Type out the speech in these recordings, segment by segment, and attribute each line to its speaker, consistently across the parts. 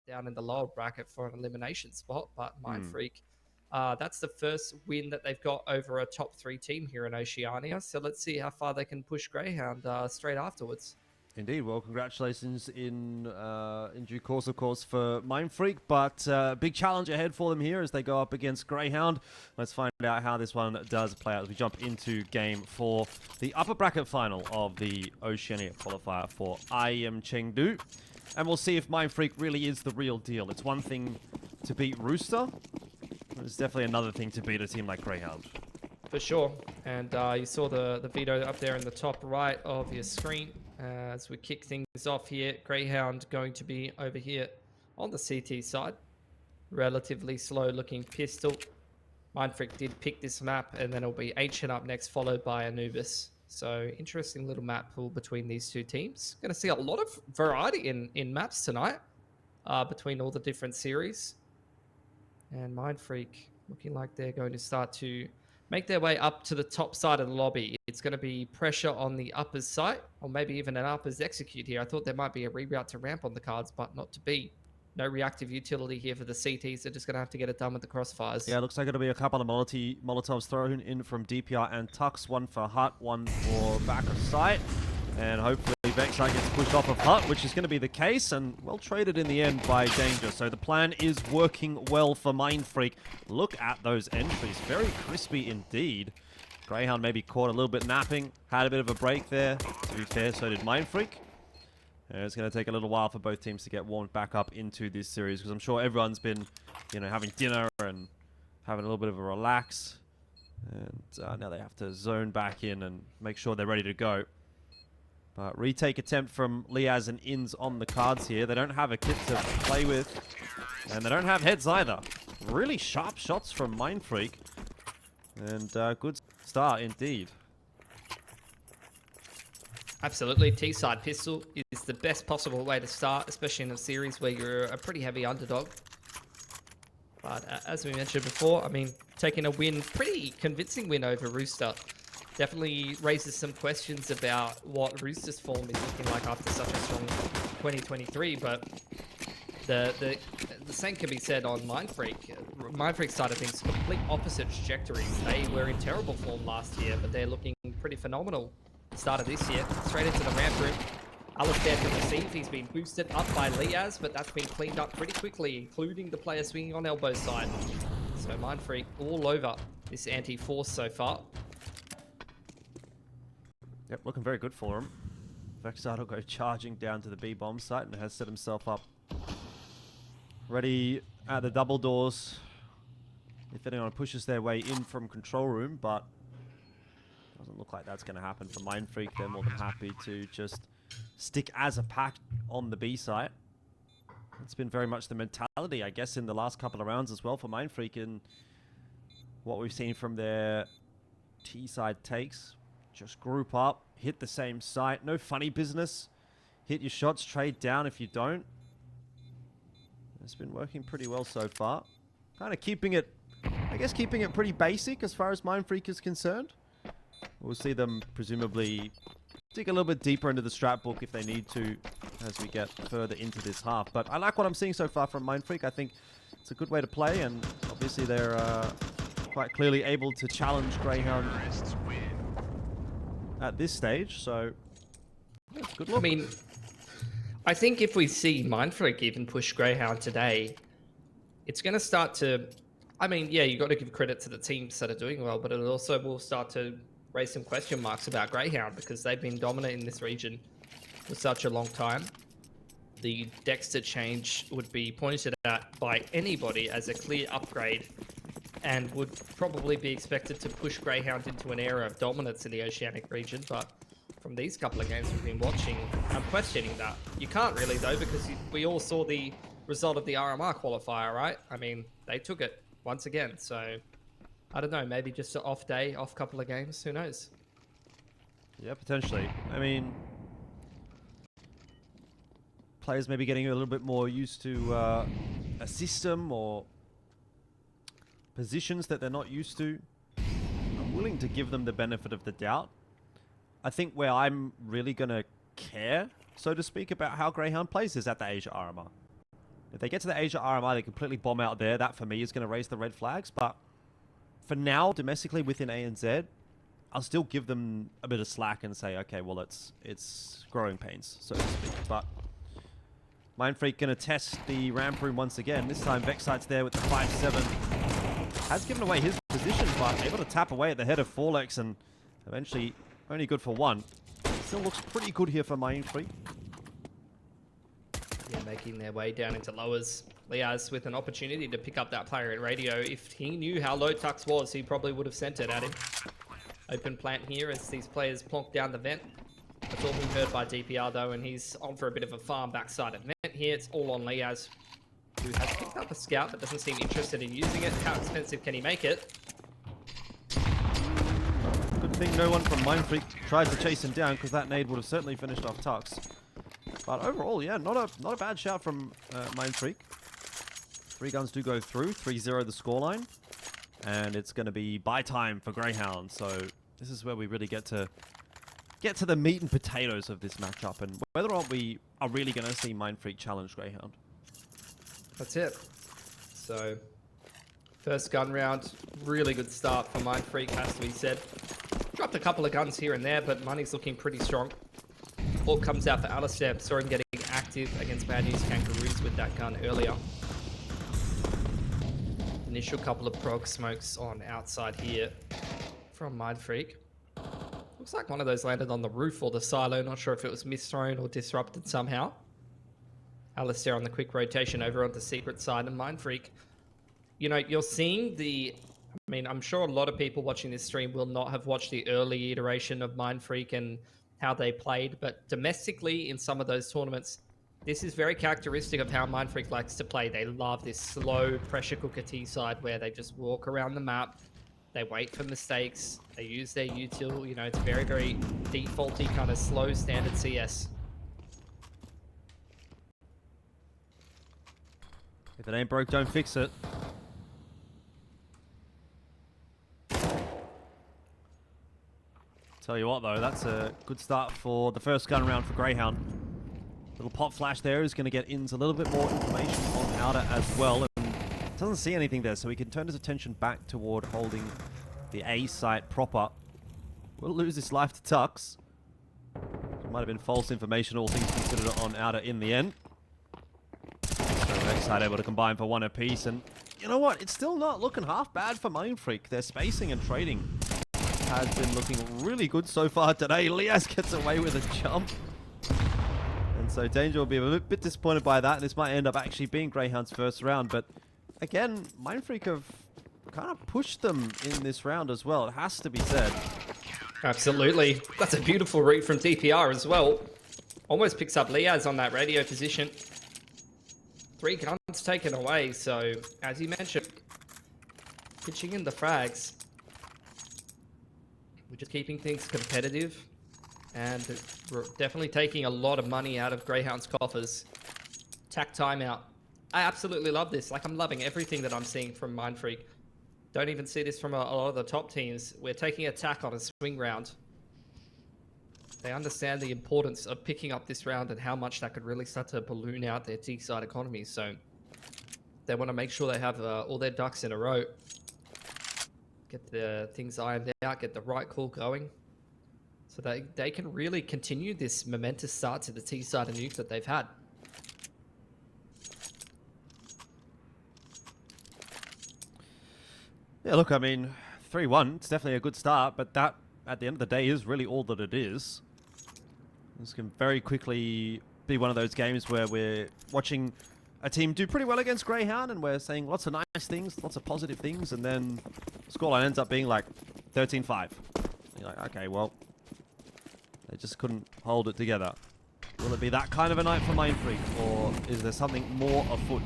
Speaker 1: down in the lower bracket for an elimination spot. But Mindfreak, that's the first win that they've got over a top 3 team here in Oceania. So let's see how far they can push Grayhound straight afterwards.
Speaker 2: Indeed. Well, congratulations in due course, of course, for Mindfreak. But big challenge ahead for them here as they go up against Grayhound. Let's find out how this one does play out as we jump into game 4, the upper bracket final of the Oceania qualifier for IEM Chengdu. And we'll see if Mindfreak really is the real deal. It's one thing to beat Rooster. It's definitely another thing to beat a team like Grayhound.
Speaker 1: For sure. And you saw the video up there in the top right of your screen. As we kick things off here, Grayhound going to be over here on the CT side. Relatively slow looking pistol. Mindfreak did pick this map, and then it'll be Ancient up next, followed by Anubis. So interesting little map pool between these two teams. Going to see a lot of variety in maps tonight between all the different series. And Mindfreak looking like they're going to start to make their way up to the top side of the lobby. It's going to be pressure on the uppers site, or maybe even an uppers execute here. I thought there might be a reroute to ramp on the cards, but not to be. No reactive utility here for the CTs. They're just going to have to get it done with the crossfires.
Speaker 2: Yeah, looks like it'll be a couple of Molotovs thrown in from DPR and Tux. One for Hut, one for back of site. And hopefully Vexite gets pushed off of Hut, which is going to be the case, and well traded in the end by Danger. So the plan is working well for Mindfreak. Look at those entries. Very crispy indeed. Grayhound maybe caught a little bit napping. Had a bit of a break there. To be fair, so did Mindfreak. And it's going to take a little while for both teams to get warmed back up into this series, because I'm sure everyone's been, having dinner and having a little bit of a relax. And now they have to zone back in and make sure they're ready to go. But retake attempt from Liaz and Inns on the cards here. They don't have a kit to play with. And they don't have heads either. Really sharp shots from Mindfreak. And good start indeed.
Speaker 1: Absolutely. T-side pistol is the best possible way to start, especially in a series where you're a pretty heavy underdog. But as we mentioned before, I mean, taking a win, pretty convincing win over Rooster. Definitely raises some questions about what Rooster's form is looking like after such a strong 2023, but the same can be said on Mindfreak. Mindfreak started things complete opposite trajectories. They were in terrible form last year, but they're looking pretty phenomenal. Start of this year, straight into the ramp room. Alistair can receive. He's been boosted up by Liaz, but that's been cleaned up pretty quickly, including the player swinging on elbow side. So Mindfreak all over this anti-force so far.
Speaker 2: Yep, looking very good for him. Vexite will go charging down to the B-bomb site and has set himself up ready at the double doors if anyone pushes their way in from control room, but doesn't look like that's going to happen for Mindfreak. They're more than happy to just stick as a pack on the B site. It's been very much the mentality, I guess, in the last couple of rounds as well for Mindfreak, and what we've seen from their T side takes. Just group up, hit the same site, no funny business. Hit your shots, trade down if you don't. It's been working pretty well so far. Kind of keeping it, I guess, keeping it pretty basic as far as Mindfreak is concerned. We'll see them presumably dig a little bit deeper into the strat book if they need to as we get further into this half. But I like what I'm seeing so far from Mindfreak. I think it's a good way to play, and obviously they're quite clearly able to challenge Grayhound at this stage, so yeah, good luck.
Speaker 1: I mean, I think if we see Mindfreak even push Grayhound today, it's going to start to, I mean, yeah, you got to give credit to the teams that are doing well, but it also will start to raise some question marks about Grayhound, because they've been dominant in this region for such a long time. The Dexter change would be pointed at by anybody as a clear upgrade, and would probably be expected to push Grayhound into an era of dominance in the Oceanic region. But from these couple of games we've been watching, I'm questioning that. You can't really, though, because we all saw the result of the RMR qualifier, right? I mean, they took it once again. So, I don't know, maybe just an off day, off couple of games. Who knows?
Speaker 2: Yeah, potentially. I mean, players maybe getting a little bit more used to a system or positions that they're not used to. I'm willing to give them the benefit of the doubt. I think where I'm really going to care, so to speak, about how Grayhound plays is at the Asia RMR. If they get to the Asia RMI, they completely bomb out there. That, for me, is going to raise the red flags. But for now, domestically within ANZ, I'll still give them a bit of slack and say, okay, well, it's growing pains, so to speak. But Mindfreak going to test the ramp room once again. This time, Vexite's there with the 5-7. Has given away his position, but able to tap away at the head of Forlex and eventually only good for one. Still looks pretty good here for Mindfreak.
Speaker 1: Yeah, making their way down into lowers. Liaz with an opportunity to pick up that player at radio. If he knew how low Tux was, he probably would have sent it at him. Open plant here as these players plonk down the vent. That's all been heard by DPR though, and he's on for a bit of a farm backside at vent here. It's all on Liaz, who has picked up a scout but doesn't seem interested in using it. How expensive can he make it?
Speaker 2: Good thing no one from Mindfreak tried to chase him down, because that nade would have certainly finished off Tux. But overall, yeah, not a bad shout from Mindfreak. 3 guns do go through, 3-0 the scoreline. And it's going to be buy time for Grayhound. So this is where we really get to the meat and potatoes of this matchup, and whether or not we are really going to see Mindfreak challenge Grayhound.
Speaker 1: That's it. So first gun round, really good start for Mindfreak, has to be said. Dropped a couple of guns here and there, but money's looking pretty strong. All comes out for Alistair. Saw him getting active against Bad News Kangaroos with that gun earlier. Initial couple of prog smokes on outside here from Mindfreak. Looks like one of those landed on the roof or the silo. Not sure if it was misthrown or disrupted somehow. Alistair on the quick rotation over onto secret side, and Mindfreak. You know, you're seeing the... I mean, I'm sure a lot of people watching this stream will not have watched the early iteration of Mindfreak and how they played, but domestically in some of those tournaments, this is very characteristic of how Mindfreak likes to play. They love this slow pressure cooker T-side where they just walk around the map, they wait for mistakes, they use their util, you know, it's very, very defaulty kind of slow standard CS.
Speaker 2: If it ain't broke, don't fix it. Tell you what though, that's a good start for the first gun round for Grayhound. Little pop flash there is going to get Inns a little bit more information on Outer as well. And doesn't see anything there, so he can turn his attention back toward holding the A site proper. We'll lose this life to Tux. Might have been false information, all things considered, on Outer in the end. So Vexite able to combine for one apiece, and you know what? It's still not looking half bad for Mindfreak. Their spacing and trading has been looking really good so far today. Liaz gets away with a jump. And so Danger will be a bit disappointed by that, and this might end up actually being Greyhound's first round. But again, Mindfreak have kind of pushed them in this round as well, it has to be said.
Speaker 1: Absolutely. That's a beautiful read from DPR as well. Almost picks up Liaz on that radio position. 3 guns taken away, so as you mentioned, pitching in the frags. We're just keeping things competitive, and we're definitely taking a lot of money out of Greyhound's coffers. Tack timeout. I absolutely love this. Like, I'm loving everything that I'm seeing from Mindfreak. Don't even see this from a lot of the top teams. We're taking a tack on a swing round. They understand the importance of picking up this round and how much that could really start to balloon out their T-side economy. So they want to make sure they have all their ducks in a row. Get the things ironed out, get the right call going. So they can really continue this momentous start to the T-side of Nuke that they've had.
Speaker 2: Yeah, look, I mean, 3-1, it's definitely a good start, but that, at the end of the day, is really all that it is. This can very quickly be one of those games where we're watching a team do pretty well against Greyhound, and we're saying lots of nice things, lots of positive things, and then the scoreline ends up being like 13-5. You're like, okay, well, they just couldn't hold it together. Will it be that kind of a night for Mindfreak, or is there something more afoot?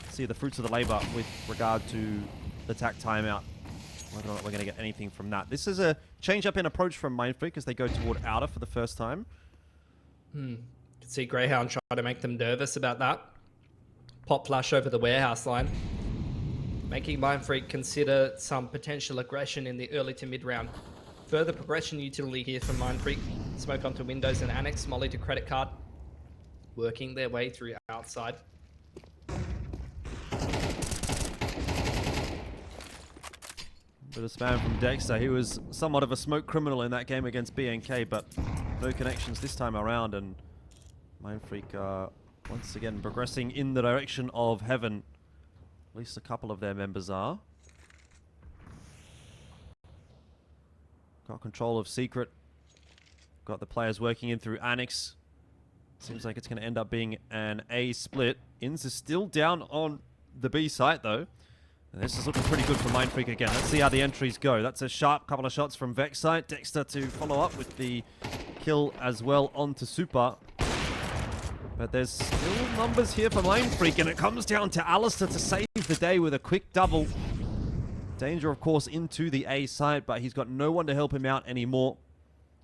Speaker 2: See the fruits of the labor with regard to the tack timeout. Whether or not we're going to get anything from that. This is a change up in approach from Mindfreak as they go toward Outer for the first time.
Speaker 1: Could see Greyhound try to make them nervous about that. Pop flash over the warehouse line. Making Mindfreak consider some potential aggression in the early to mid round. Further progression utility here from Mindfreak. Smoke onto windows and annex. Molly to credit card. Working their way through outside.
Speaker 2: Bit of spam from Dexter. He was somewhat of a smoke criminal in that game against BNK, but no connections this time around, and Mindfreak once again progressing in the direction of heaven. At least a couple of their members are. Got control of Secret. Got the players working in through Annex. Seems like it's going to end up being an A split. Inns is still down on the B site though. And this is looking pretty good for Mindfreak again. Let's see how the entries go. That's a sharp couple of shots from Vex site. Dexter to follow up with the kill as well onto Super. But there's still numbers here for Mindfreak, and it comes down to Alistair to save the day with a quick double. Danger, of course, into the A site, but he's got no one to help him out anymore.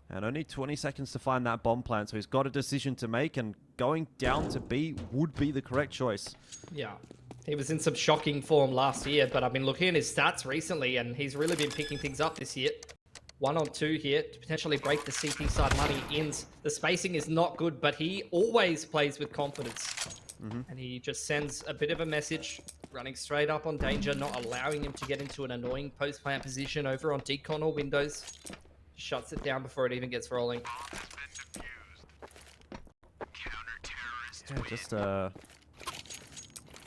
Speaker 2: And only 20 seconds to find that bomb plant, so he's got a decision to make, and going down to B would be the correct choice.
Speaker 1: Yeah. He was in some shocking form last year, but I've been looking at his stats recently, and he's really been picking things up this year. 1 on 2 here to potentially break the CT side money. Ins. The spacing is not good, but he always plays with confidence. And he just sends a bit of a message, running straight up on Danger, not allowing him to get into an annoying post-plant position over on Decon or Windows. Shuts it down before it even gets rolling.
Speaker 2: Yeah, just a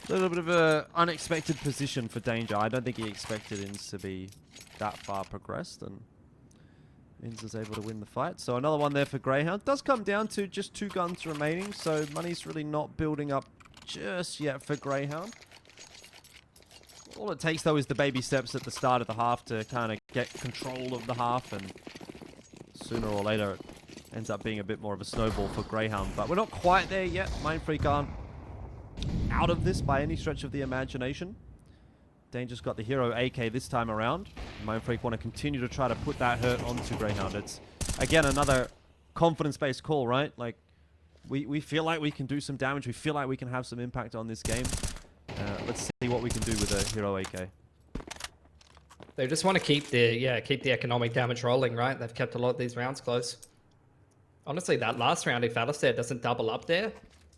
Speaker 2: little bit of an unexpected position for Danger. I don't think he expected Inns to be that far progressed, and Inns is able to win the fight. So another one there for Grayhound. Does come down to just 2 guns remaining, so money's really not building up just yet for Grayhound. All it takes, though, is the baby steps at the start of the half to kind of get control of the half, and sooner or later it ends up being a bit more of a snowball for Grayhound. But we're not quite there yet. Mindfreak aren't out of this by any stretch of the imagination. Danger's got the hero AK this time around. Mindfreak want to continue to try to put that hurt onto Grayhound. It's, again, another confidence-based call, right? Like, we feel like we can do some damage. We feel like we can have some impact on this game. Let's see what we can do with a hero AK.
Speaker 1: They just want to keep the economic damage rolling, right? They've kept a lot of these rounds close. Honestly, that last round, if Alistair doesn't double up there,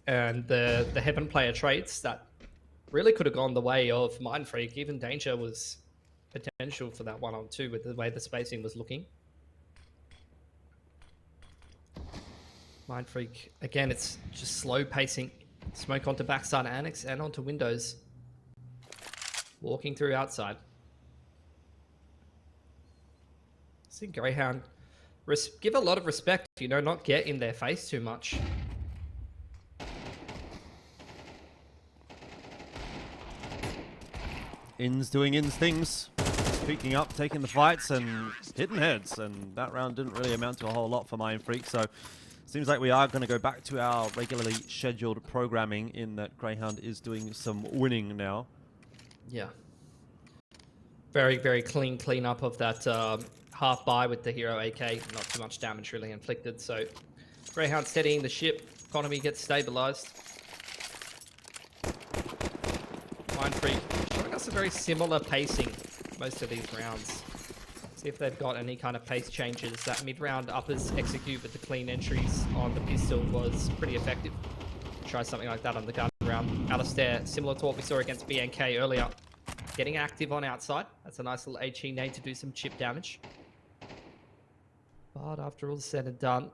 Speaker 1: and the Heaven player trades, that really could have gone the way of Mindfreak. Even Danger was potential for that 1 on 2 with the way the spacing was looking. Mindfreak, again, it's just slow pacing. Smoke onto backside Annex and onto Windows. Walking through outside. See Grayhound give a lot of respect, you know, not get in their face too much.
Speaker 2: Inns doing Inns things. Peeking up, taking the fights, and hitting heads. And that round didn't really amount to a whole lot for Mindfreak, so seems like we are going to go back to our regularly scheduled programming in that Grayhound is doing some winning now.
Speaker 1: Yeah. Very, very clean up of that half buy with the hero AK. Not too much damage really inflicted. So Grayhound steadying the ship. Economy gets stabilized. Mindfreak showing us a very similar pacing most of these rounds. See if they've got any kind of pace changes. That mid-round uppers execute with the clean entries on the pistol was pretty effective. Try something like that on the gun round. Alistair, similar to what we saw against BNK earlier. Getting active on outside. That's a nice little HE nade to do some chip damage. But after all said and done,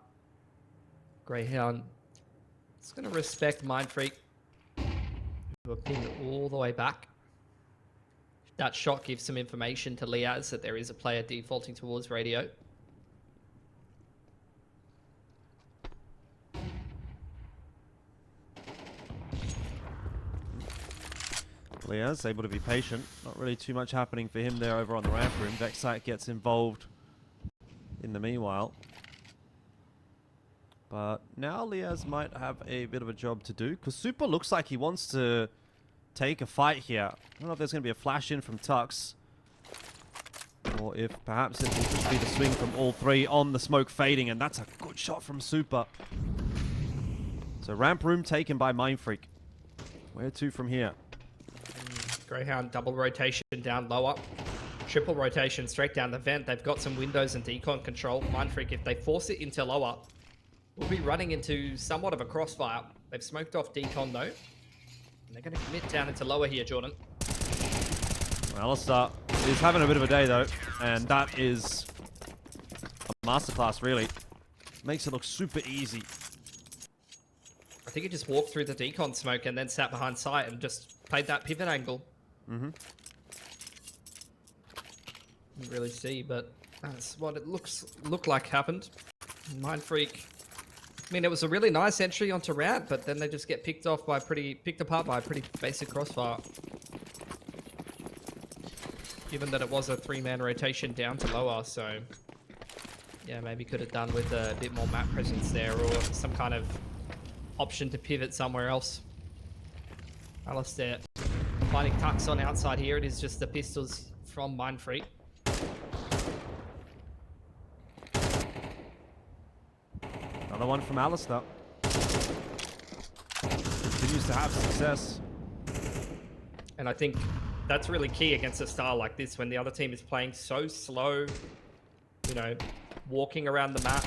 Speaker 1: Grayhound is going to respect Mindfreak, who are pinned all the way back. That shot gives some information to Liaz that there is a player defaulting towards radio.
Speaker 2: Liaz able to be patient. Not really too much happening for him there over on the ramp room. Vexite gets involved in the meanwhile. But now Liaz might have a bit of a job to do, because Super looks like he wants to take a fight here. I don't know if there's going to be a flash in from Tux, or if perhaps it will just be the swing from all three on the smoke fading, and that's a good shot from Super. So ramp room taken by Mindfreak. Where to from here?
Speaker 1: Grayhound double rotation down lower. Triple rotation straight down the vent. They've got some windows and decon control. Mindfreak, if they force it into lower, we'll be running into somewhat of a crossfire. They've smoked off decon though. And they're going to commit down into lower here, Jordan.
Speaker 2: Alistair is having a bit of a day, though. And that is a masterclass, really. Makes it look super easy.
Speaker 1: I think he just walked through the decon smoke and then sat behind sight and just played that pivot angle.
Speaker 2: Mm-hmm.
Speaker 1: Didn't really see, but that's what it looked like happened. Mindfreak. I mean, it was a really nice entry onto ramp, but then they just get picked apart by a pretty basic crossfire. Given that it was a 3-man rotation down to lower, so yeah, maybe could have done with a bit more map presence there or some kind of option to pivot somewhere else. Alistair finding tucks on outside here. It is just the pistols from Mindfreak.
Speaker 2: Another one from Alistair. Continues to have success.
Speaker 1: And I think that's really key against a style like this when the other team is playing so slow, you know, walking around the map,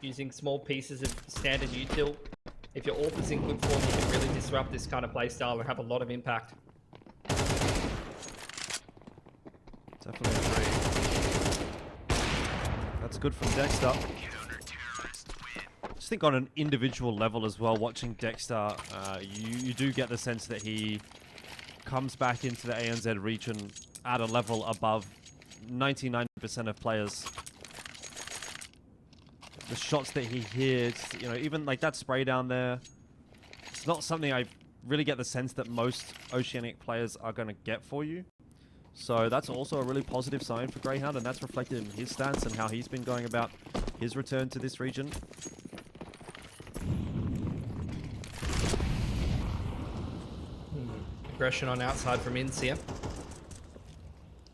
Speaker 1: using small pieces of standard util. If your AWP is in good form, you can really disrupt this kind of playstyle and have a lot of impact.
Speaker 2: Definitely agree. That's good from Dexter. I just think on an individual level as well, watching Dexter, you do get the sense that he comes back into the ANZ region at a level above 99% of players. The shots that he hits, you know, even like that spray down there, it's not something I really get the sense that most Oceanic players are going to get for you. So that's also a really positive sign for Grayhound, and that's reflected in his stats and how he's been going about his return to this region.
Speaker 1: Aggression on outside from Insia.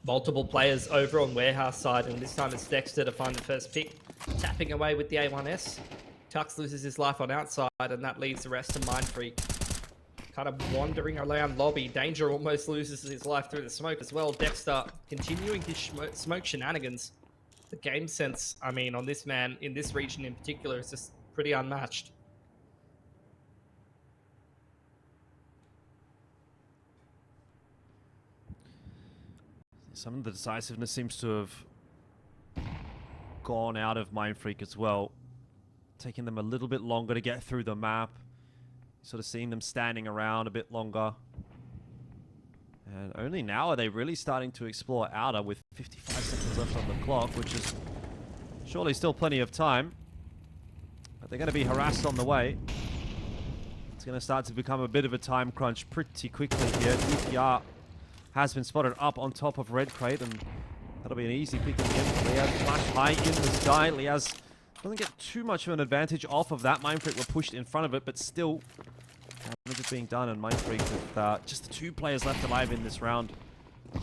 Speaker 1: Multiple players over on warehouse side, and this time it's Dexter to find the first pick. Tapping away with the A1S. Tux loses his life on outside, and that leaves the rest to Mindfreak. Kind of wandering around lobby. Danger almost loses his life through the smoke as well. Dexter continuing his smoke shenanigans. The game sense, I mean, on this man, in this region in particular, is just pretty unmatched.
Speaker 2: Some of the decisiveness seems to have gone out of Mindfreak as well. Taking them a little bit longer to get through the map. Sort of seeing them standing around a bit longer. And only now are they really starting to explore outer with 55 seconds left on the clock, which is surely still plenty of time. But they're going to be harassed on the way. It's going to start to become a bit of a time crunch pretty quickly here. DPR has been spotted up on top of Red Crate, and that'll be an easy pick again for Liaz. Flash high in the sky. Liaz doesn't get too much of an advantage off of that. Mindfreak were pushed in front of it, but still damage is being done, and Mindfreak with just the 2 players left alive in this round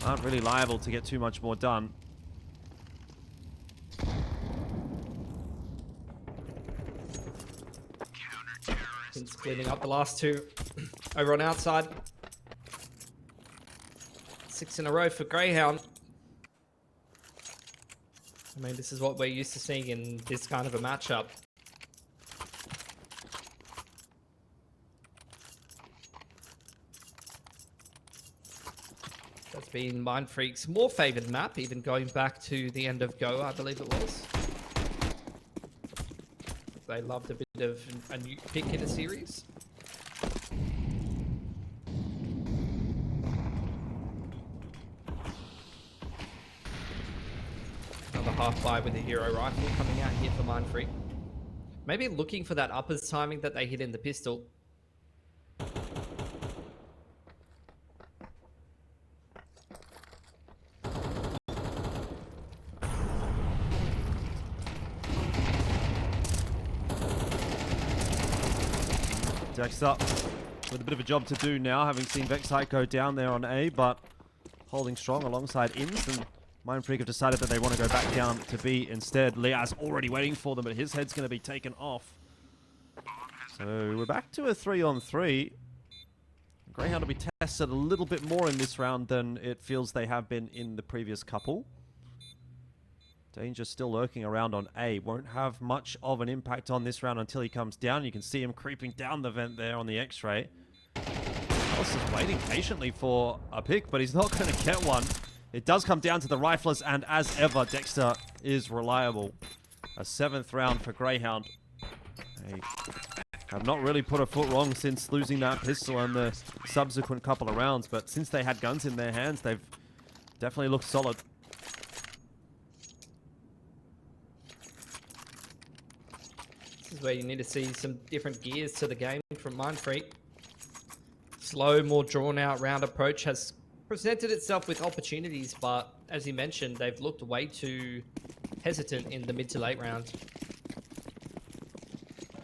Speaker 2: aren't really liable to get too much more done.
Speaker 1: It's cleaning up the last 2 over on outside. 6 in a row for Grayhound. I mean, this is what we're used to seeing in this kind of a matchup. That's been Mindfreak's more favoured map, even going back to the end of Go, I believe it was. They loved a bit of a Nuke pick in a series. Another half buy with a hero rifle coming out here for Mindfreak. Maybe looking for that uppers timing that they hit in the pistol.
Speaker 2: Dexter with a bit of a job to do now, having seen Vexite go down there on A, but holding strong alongside Ins, and Mindfreak have decided that they want to go back down to B instead. Liaz already waiting for them, but his head's going to be taken off. So we're back to a 3-on-3. Grayhound will be tested a little bit more in this round than it feels they have been in the previous couple. Danger still lurking around on A. Won't have much of an impact on this round until he comes down. You can see him creeping down the vent there on the X-ray. Alice is waiting patiently for a pick, but he's not going to get one. It does come down to the riflers, and as ever, Dexter is reliable. A 7th round for Grayhound. They have not really put a foot wrong since losing that pistol and the subsequent couple of rounds, but since they had guns in their hands, they've definitely looked solid.
Speaker 1: This is where you need to see some different gears to the game from Mindfreak. Slow, more drawn-out round approach has presented itself with opportunities, but as you mentioned, they've looked way too hesitant in the mid to late round.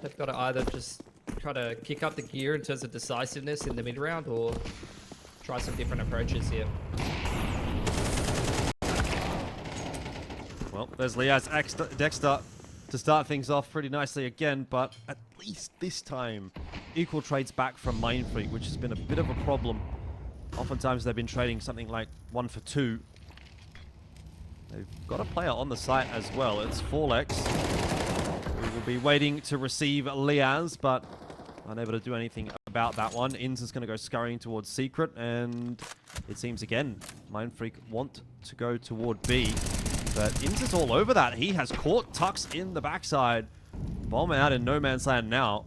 Speaker 1: They've got to either just try to kick up the gear in terms of decisiveness in the mid round or try some different approaches here.
Speaker 2: Well, there's Liaz Dexter to start things off pretty nicely again, but at least this time, equal trades back from Mindfreak, which has been a bit of a problem. Oftentimes they've been trading something like 1 for 2. They've got a player on the site as well. It's Forlex. We will be waiting to receive Liaz, but unable to do anything about that one. Inns is going to go scurrying towards Secret, and it seems again, Mindfreak want to go toward B. But Inns is all over that. He has caught Tux in the backside. Bomb out in no man's land now.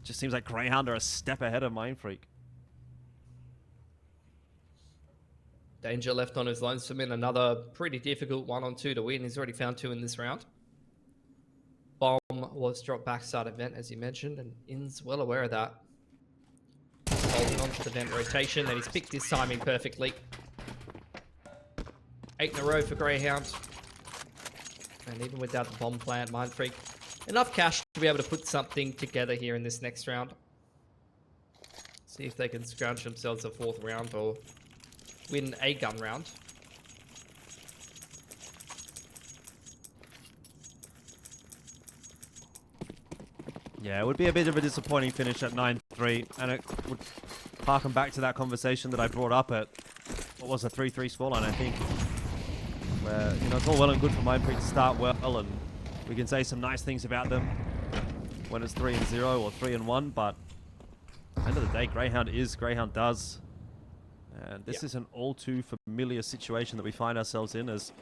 Speaker 2: Just seems like Grayhound are a step ahead of Mindfreak.
Speaker 1: Danger left on his lonesome in another pretty difficult 1-on-2 to win. He's already found 2 in this round. Bomb was dropped backside of vent, as you mentioned, and In's well aware of that. Holding on to the vent rotation, and he's picked his timing perfectly. 8 in a row for Grayhound. And even without the bomb plant, Mindfreak, enough cash to be able to put something together here in this next round. See if they can scrounge themselves a 4th round or win a gun round.
Speaker 2: Yeah, it would be a bit of a disappointing finish at 9-3, and it would harken back to that conversation that I brought up at, what was a 3-3 scoreline, I think, where, you know, it's all well and good for Mindfreak to start well, and we can say some nice things about them when it's 3-0 or 3-1, but at the end of the day, Grayhound is, Grayhound does. And this is an all too familiar situation that we find ourselves in as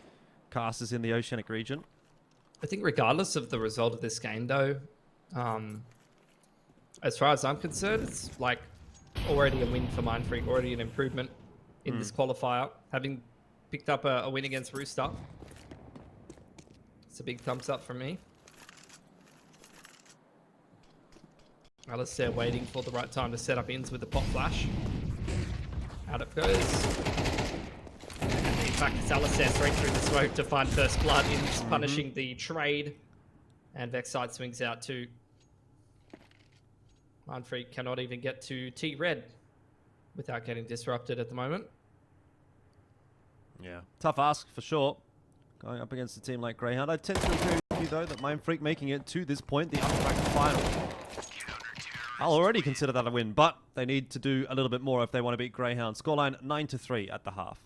Speaker 2: casters in the Oceanic region.
Speaker 1: I think regardless of the result of this game, though, as far as I'm concerned, it's like already a win for Mindfreak, already an improvement in this qualifier. Having picked up a win against Rooster, it's a big thumbs up from me. Alistair waiting for the right time to set up ins with the pop flash. Out it goes. And in fact, it's Alistair straight through the smoke to find first blood. Ins punishing the trade. And Vexside swings out too. Mindfreak cannot even get to T-Red without getting disrupted at the moment.
Speaker 2: Yeah, tough ask for sure. Going up against a team like Grayhound. I tend to agree with you though that Mindfreak making it to this point, the unranked final, I'll already consider that a win, but they need to do a little bit more if they want to beat Grayhound. Scoreline 9-3 at the half.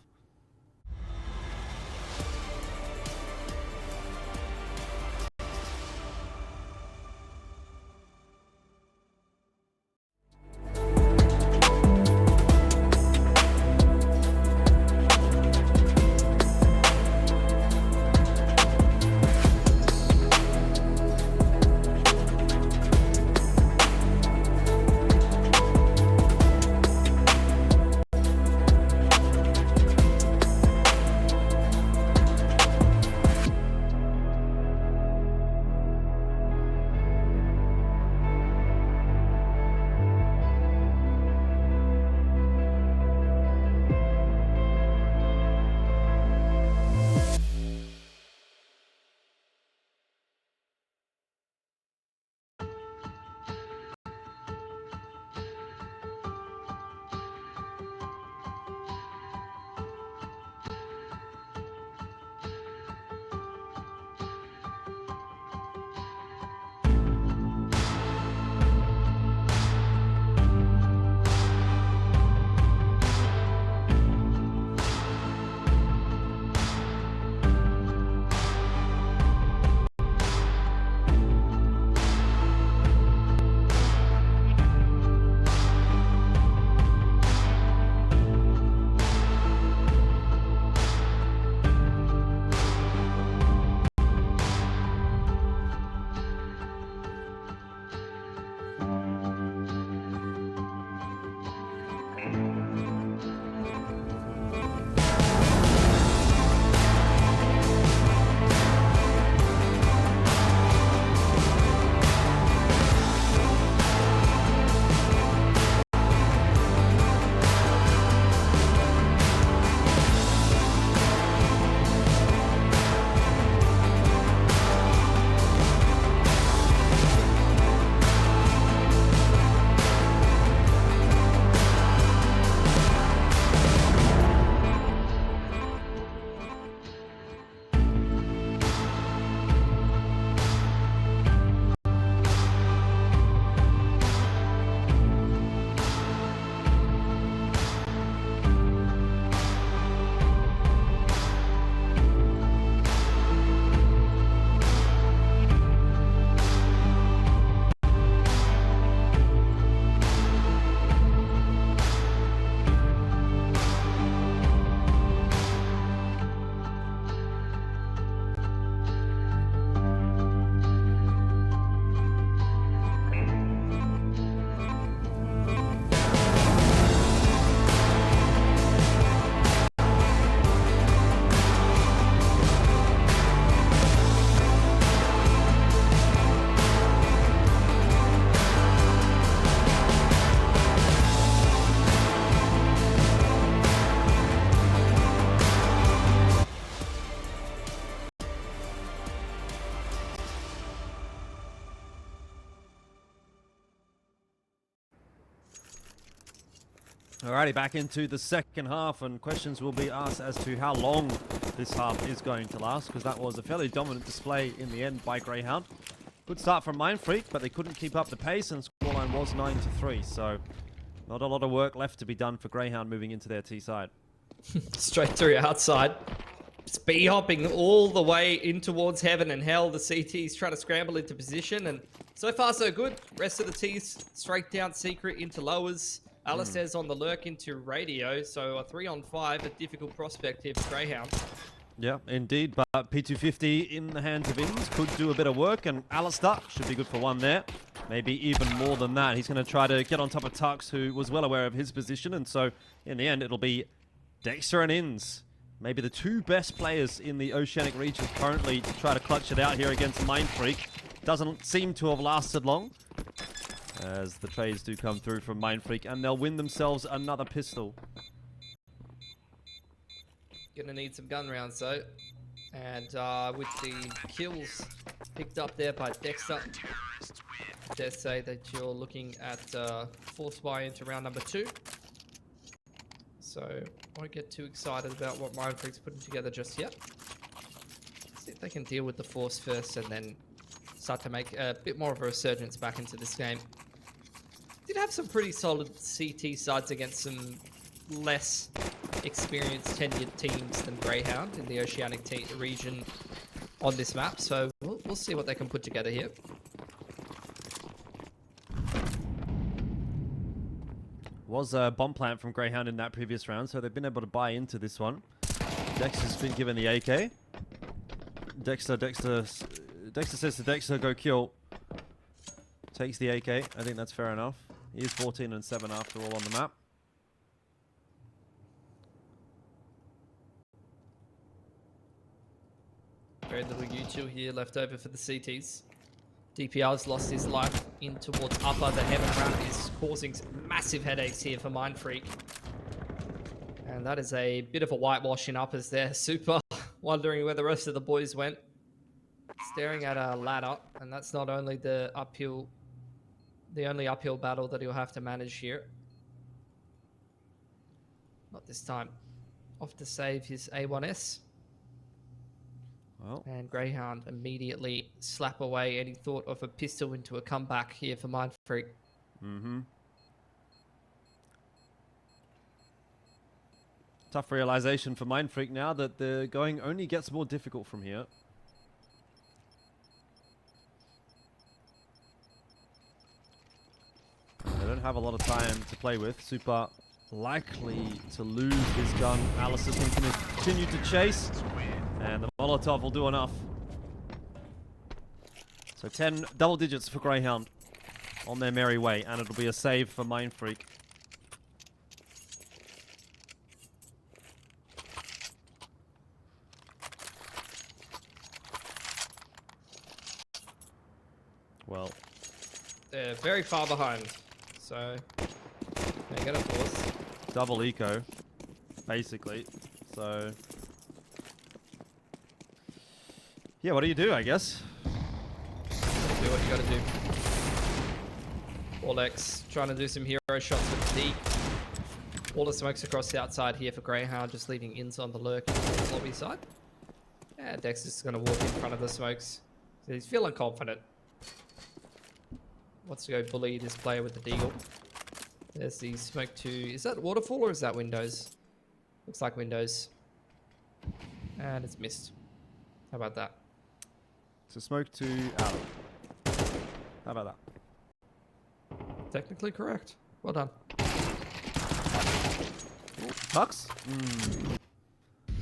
Speaker 2: Alrighty, back into the second half, and questions will be asked as to how long this half is going to last, because that was a fairly dominant display in the end by Grayhound. Good start from Mindfreak, but they couldn't keep up the pace, and scoreline was 9-3, so not a lot of work left to be done for Grayhound moving into their T side.
Speaker 1: Straight through outside. Speed hopping all the way in towards heaven and hell. The CT's trying to scramble into position, and so far so good. Rest of the T's straight down secret into lowers. Alistair's on the lurk into radio, so a 3-on-5, a difficult prospect here for Grayhound.
Speaker 2: Yeah, indeed, but P250 in the hands of Ins could do a bit of work, and Alistair should be good for one there. Maybe even more than that. He's going to try to get on top of Tux, who was well aware of his position, and so in the end it'll be Dexter and Ins. Maybe the two best players in the Oceanic region currently to try to clutch it out here against Mindfreak. Doesn't seem to have lasted long, as the trades do come through from Mindfreak, and they'll win themselves another pistol.
Speaker 1: Gonna need some gun rounds though. And with the kills picked up there by Dexter, dare say that you're looking at force buy into round number 2. So won't get too excited about what Mindfreak's putting together just yet. See if they can deal with the force first and then start to make a bit more of a resurgence back into this game. Did have some pretty solid CT sides against some less experienced tenured teams than Grayhound in the Oceanic region on this map, so we'll see what they can put together here.
Speaker 2: Was a bomb plant from Grayhound in that previous round, so they've been able to buy into this one. Dexter's been given the AK. Dexter says to Dexter, go kill. Takes the AK. I think that's fair enough. He is 14-7 after all on the map.
Speaker 1: Very little U2 here left over for the CTs. DPR's lost his life in towards upper. The heaven round is causing some massive headaches here for Mindfreak. And that is a bit of a whitewash in uppers there. Super wondering where the rest of the boys went. Staring at a ladder, and that's not only the only uphill battle that he'll have to manage here. Not this time. Off to save his A1S.
Speaker 2: Well,
Speaker 1: And Grayhound immediately slap away any thought of a pistol into a comeback here for Mindfreak.
Speaker 2: Tough realization for Mindfreak now that the going only gets more difficult from here. They don't have a lot of time to play with. Super likely to lose this gun. Alistair's going to continue to chase, and the Molotov will do enough. So 10 double digits for Grayhound on their merry way, and it'll be a save for Mindfreak. Well,
Speaker 1: They're very far behind, so they're gonna force.
Speaker 2: double eco, basically. So, yeah, what do you do, I guess?
Speaker 1: Do what you gotta do. Orlex trying to do some hero shots with the D. All the smokes across the outside here for Grayhound, just leaving Ins on the lurk on the lobby side. Yeah, Dexter's gonna walk in front of the smokes. So he's feeling confident. Wants to go bully this player with the deagle. There's the smoke to... Is that waterfall or is that windows? Looks like windows. And it's missed. How about that?
Speaker 2: So smoke to out. How about that?
Speaker 1: Technically correct. Well done.
Speaker 2: Tux?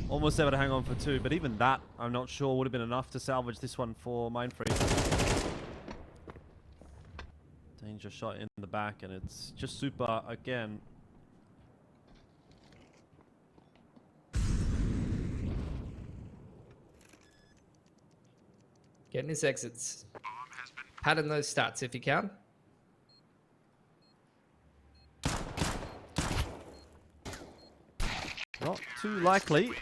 Speaker 2: Almost able to hang on for 2, but even that, I'm not sure, would have been enough to salvage this one for Mindfreak. Danger shot in the back, and it's just Super again.
Speaker 1: Getting his exits. Pattern those stats if you can.
Speaker 2: Not too likely,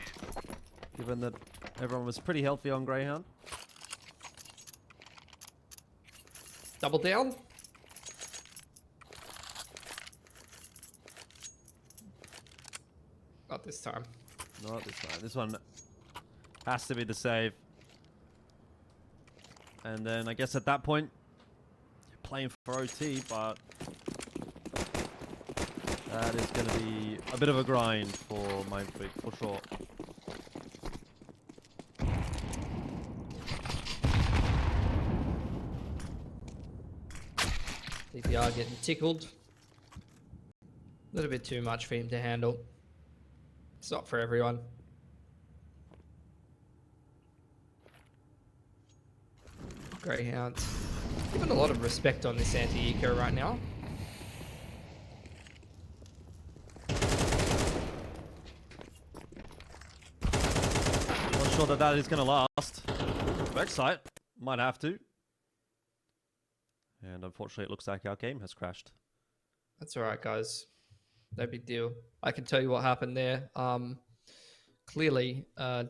Speaker 2: given that everyone was pretty healthy on Grayhound.
Speaker 1: Double down. Not this time.
Speaker 2: Not this time. This one has to be the save. And then I guess at that point, you're playing for OT, but that is going to be a bit of a grind for Mindfreak, for sure.
Speaker 1: DPR getting tickled. A little bit too much for him to handle. It's not for everyone. Grayhound. Given a lot of respect on this anti-eco right now.
Speaker 2: Not sure that is going to last. Backside might have to. And unfortunately, it looks like our game has crashed.
Speaker 1: That's all right, guys. No big deal. I can tell you what happened there. Clearly,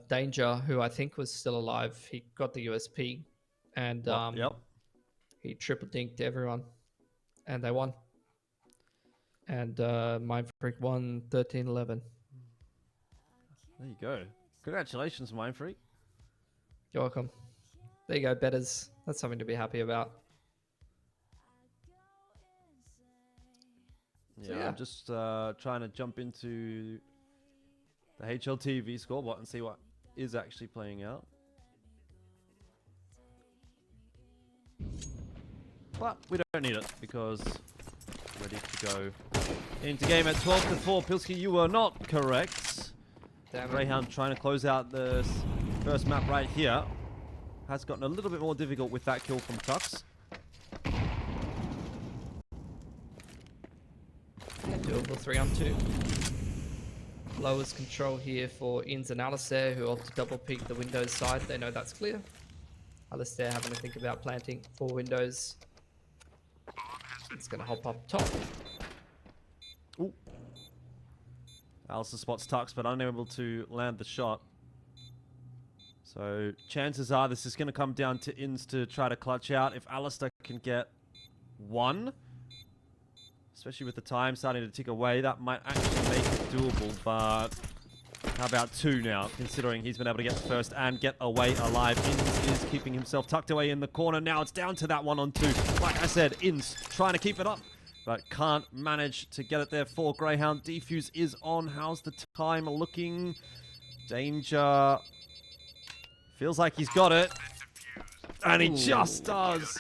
Speaker 1: Danger, who I think was still alive, he got the USP, and
Speaker 2: Yep.
Speaker 1: he triple dinked everyone, and they won. And Mindfreak won 13-11.
Speaker 2: There you go. Congratulations, Mindfreak.
Speaker 1: You're welcome. There you go, betters. That's something to be happy about.
Speaker 2: Yeah, I'm just trying to jump into the HLTV scoreboard and see what is actually playing out. But we don't need it because we're ready to go into game at 12-4. Pilsky, you were not correct. Grayhound trying to close out the first map right here. Has gotten a little bit more difficult with that kill from Tux.
Speaker 1: Doable 3-on-2. Lowers control here for Ins and Alistair, who opt to double peek the Windows side. They know that's clear. Alistair having to think about planting for Windows. It's going to hop up top.
Speaker 2: Ooh. Alistair spots Tux, but unable to land the shot. So chances are this is going to come down to Ins to try to clutch out. If Alistair can get one, especially with the time starting to tick away, that might actually make it doable, but how about two now, considering he's been able to get the first and get away alive. Ins is keeping himself tucked away in the corner. Now it's down to that 1-on-2. Like I said, Ins trying to keep it up, but can't manage to get it there for Grayhound. Defuse is on. How's the time looking? Danger. Feels like he's got it. And he just does.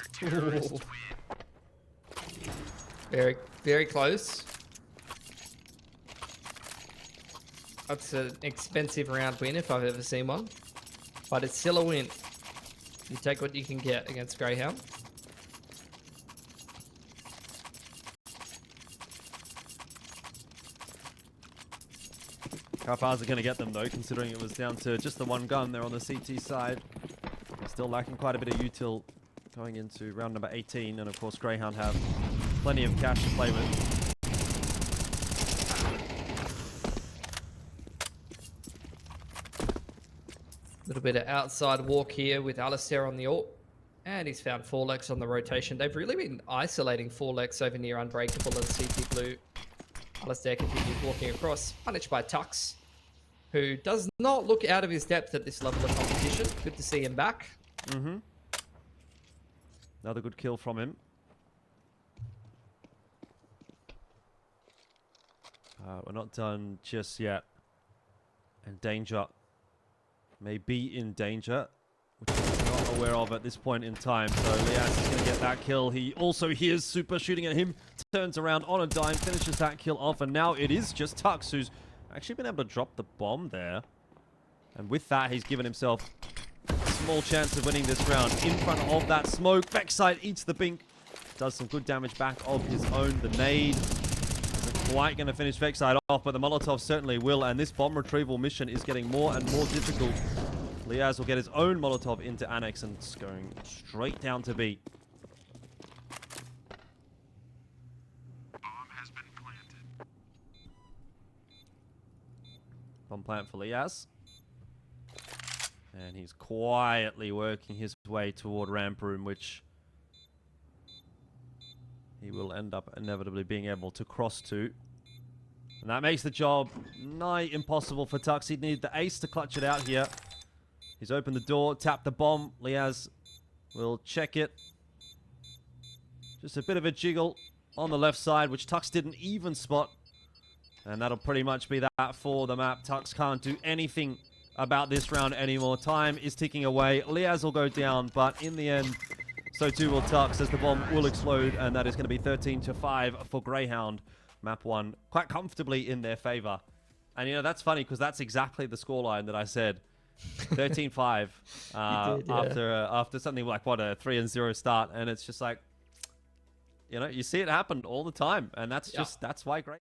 Speaker 1: Very, very close. That's an expensive round win if I've ever seen one. But it's still a win. You take what you can get against Grayhound.
Speaker 2: How far is it going to get them, though, considering it was down to just the one gun there on the CT side? Still lacking quite a bit of util going into round number 18. And, of course, Grayhound have plenty of cash to play with.
Speaker 1: Little bit of outside walk here with Alistair on the AWP. And he's found 4lex on the rotation. They've really been isolating 4lex over near Unbreakable and CT Blue. Alistair continues walking across, punished by Tux, who does not look out of his depth at this level of competition. Good to see him back.
Speaker 2: Mm-hmm. Another good kill from him. We're not done just yet. And Danger may be in danger, which he's not aware of at this point in time. So Lias is going to get that kill. He also hears Super shooting at him, turns around on a dime, finishes that kill off, and now it is just Tux who's actually been able to drop the bomb there. And with that, he's given himself a small chance of winning this round. In front of that smoke, backside eats the bink, does some good damage back of his own. The nade isn't quite going to finish Vexide off, but the Molotov certainly will, and this bomb retrieval mission is getting more and more difficult. Liaz will get his own Molotov into Annex, and it's going straight down to B. Bomb plant for Liaz. And he's quietly working his way toward ramp room, which he will end up inevitably being able to cross to. And that makes the job nigh impossible for Tux. He'd need the ace to clutch it out here. He's opened the door, tapped the bomb. Liaz will check it. Just a bit of a jiggle on the left side, which Tux didn't even spot. And that'll pretty much be that for the map. Tux can't do anything about this round anymore. Time is ticking away. Liaz will go down, but in the end, so too will Tux as the bomb will explode. And that is going to be 13-5 for Grayhound. Map 1 quite comfortably in their favor. And, you know, that's funny because that's exactly the scoreline that I said. 13-5 after something like, what, a 3-0 start. And it's just like, you know, you see it happen all the time. And that's just, that's why great.